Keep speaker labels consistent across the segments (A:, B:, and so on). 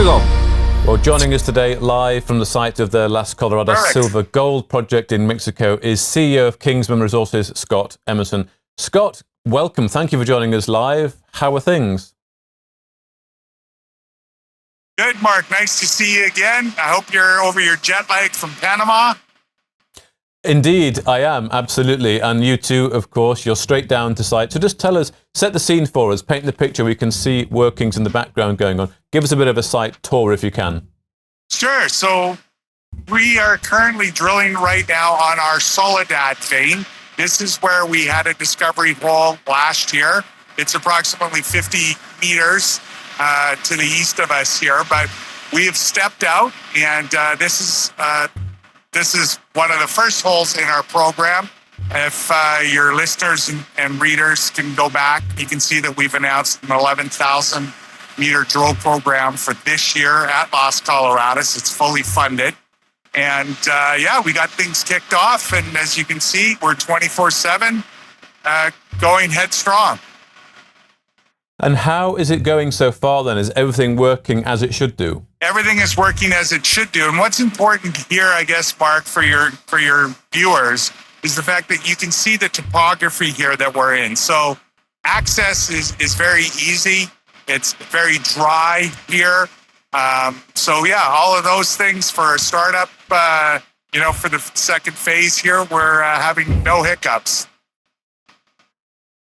A: go.
B: Well, joining us today live from the site of the Las Coloradas silver gold project in Mexico is CEO of Kingsmen Resources, Scott Emerson. Scott, welcome. Thank you for joining us live. How are things?
C: Good, Mark. Nice to see you again. I hope you're over your jet lag from Panama.
B: Indeed, I am, absolutely. And you too, of course. You're straight down to site. So just tell us, set the scene for us, paint the picture. We can see workings in the background going on. Give us a bit of a site tour if you can.
C: Sure. So we are currently drilling right now on our Soledad vein. This is where we had a discovery hole last year. It's approximately 50 meters to the east of us here, but we have stepped out, and this is one of the first holes in our program. If your listeners and readers can go back, you can see that we've announced an 11,000 meter drill program for this year at Las Coloradas. It's fully funded. And we got things kicked off. And as you can see, we're 24/7 going headstrong.
B: And how is it going so far then? Is everything working as it should do?
C: Everything is working as it should do. And what's important here, I guess, Mark, for your viewers, is the fact that you can see the topography here that we're in. So access is very easy. It's very dry here. All of those things for a startup, for the second phase here, we're having no hiccups.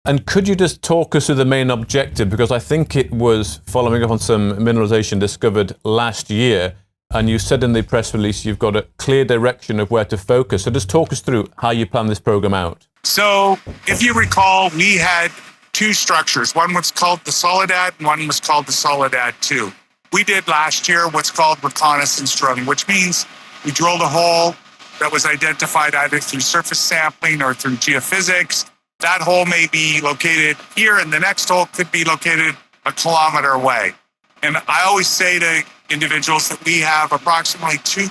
B: And could you just talk us through the main objective? Because I think it was following up on some mineralization discovered last year. And you said in the press release you've got a clear direction of where to focus. So just talk us through how you plan this program out.
C: So if you recall, we had two structures. One was called the Soledad and one was called the Soledad 2. We did last year what's called reconnaissance drilling, which means we drilled a hole that was identified either through surface sampling or through geophysics. That hole may be located here, and the next hole could be located a kilometer away. And I always say to individuals that we have approximately 2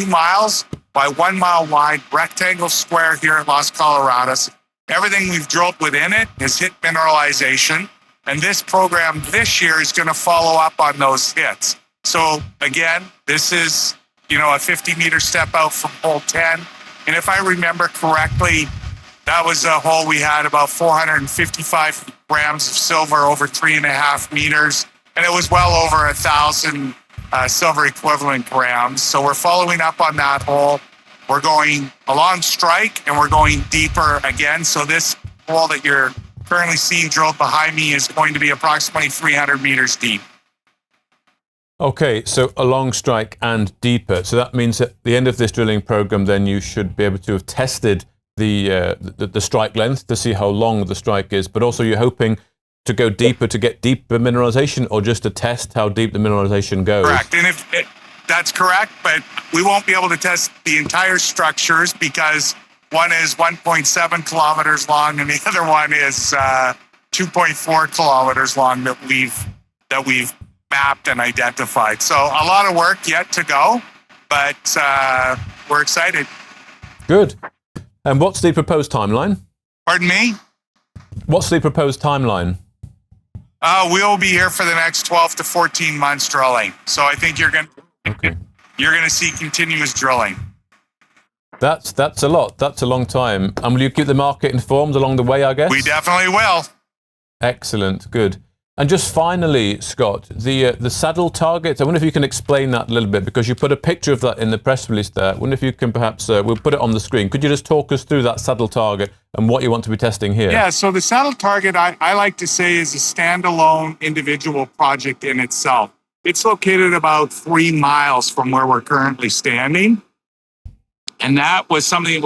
C: miles by 1 mile wide rectangle square here at Las Coloradas. Everything we've drilled within it has hit mineralization. And this program this year is going to follow up on those hits. So again, this is, a 50-meter step out from hole 10. And if I remember correctly, that was a hole we had about 455 grams of silver over 3.5 meters. And it was well over 1,000 silver equivalent grams. So we're following up on that hole. We're going along strike and we're going deeper again. So this hole that you're currently seeing drilled behind me is going to be approximately 300 meters deep.
B: Okay, so along strike and deeper. So that means at the end of this drilling program, then you should be able to have tested the strike length to see how long the strike is, but also you're hoping to go deeper to get deeper mineralization, or just to test how deep the mineralization goes?
C: Correct, and that's correct, but we won't be able to test the entire structures because one is 1.7 kilometers long and the other one is 2.4 kilometers long that we've mapped and identified. So a lot of work yet to go, but we're excited.
B: Good. And what's the proposed timeline?
C: Pardon me?
B: What's the proposed timeline?
C: We'll be here for the next 12 to 14 months drilling. So I think you're going to see continuous drilling.
B: That's a lot. That's a long time. And will you keep the market informed along the way, I guess?
C: We definitely will.
B: Excellent. Good. And just finally, Scott, the saddle target, I wonder if you can explain that a little bit, because you put a picture of that in the press release there. I wonder if you can perhaps, we'll put it on the screen. Could you just talk us through that saddle target and what you want to be testing here?
C: Yeah, so the saddle target, I like to say, is a standalone individual project in itself. It's located about 3 miles from where we're currently standing. And that was something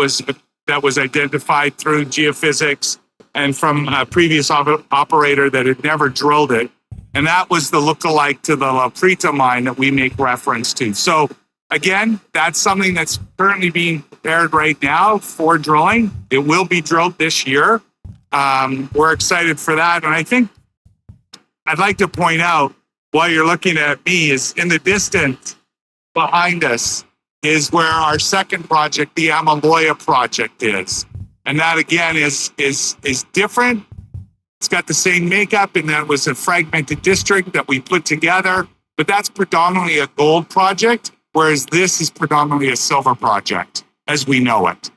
C: that was identified through geophysics and from a previous operator that had never drilled it. And that was the lookalike to the La Preta mine that we make reference to. So again, that's something that's currently being prepared right now for drilling. It will be drilled this year. We're excited for that. And I think I'd like to point out, while you're looking at me, is in the distance behind us is where our second project, the Amaloya project, is. And that, again, is different. It's got the same makeup, and that was a fragmented district that we put together. but that's predominantly a gold project, whereas this is predominantly a silver project as we know it.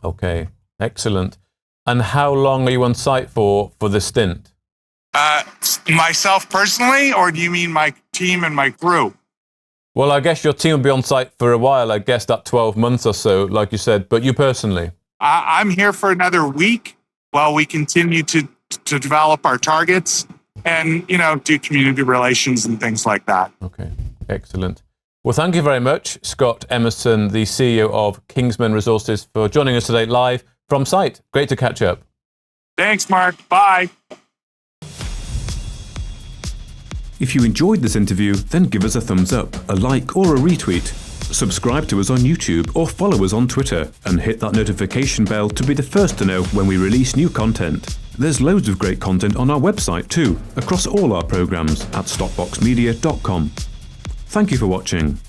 B: Okay, excellent. And how long are you on site for this stint?
C: Myself personally, or do you mean my team and my crew?
B: Well, I guess your team will be on site for a while, I guess that 12 months or so, like you said, but you personally?
C: I'm here for another week while we continue to develop our targets and, do community relations and things like that.
B: Okay, excellent. Well, thank you very much, Scott Emerson, the CEO of Kingsmen Resources, for joining us today live from site. Great to catch up.
C: Thanks, Mark. Bye.
A: If you enjoyed this interview, then give us a thumbs up, a like or a retweet. Subscribe to us on YouTube or follow us on Twitter and hit that notification bell to be the first to know when we release new content. There's loads of great content on our website too, across all our programs at stockboxmedia.com. Thank you for watching.